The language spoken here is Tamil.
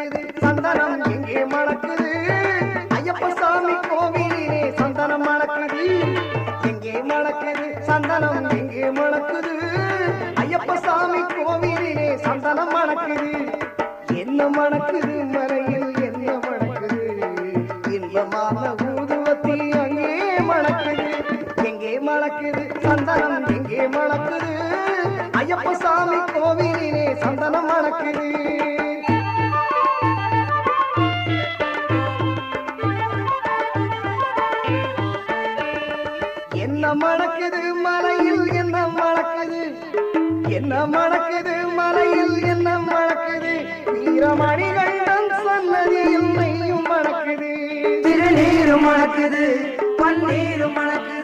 மணக்குது சந்தனம் எங்கே மணக்குது ஐயப்ப சாமி கோவிலிலே சந்தனம் மணக்குது எங்கே மணக்குது சந்தனம் எங்கே மணக்குது ஐயப்ப சாமி கோவிலிலே சந்தனம் மணக்குது என்ன மணக்குது மலையில் என்ன மணக்குது இன்பமான ஊதுவத்தி அங்கே மணக்குது எங்கே மணக்குது சந்தனம் எங்கே மணக்குது ஐயப்ப சாமி கோவிலிலே சந்தனம் மணக்குது என்ன மணக்குது மலையில் என்ன மணக்குது என்ன மணக்குது மலையில் என்ன மணக்குது வீரமணிகள் சன்னதியில் நெய்யும் மணக்குது திருநீரும் மணக்குது பன்னீரும் மணக்குது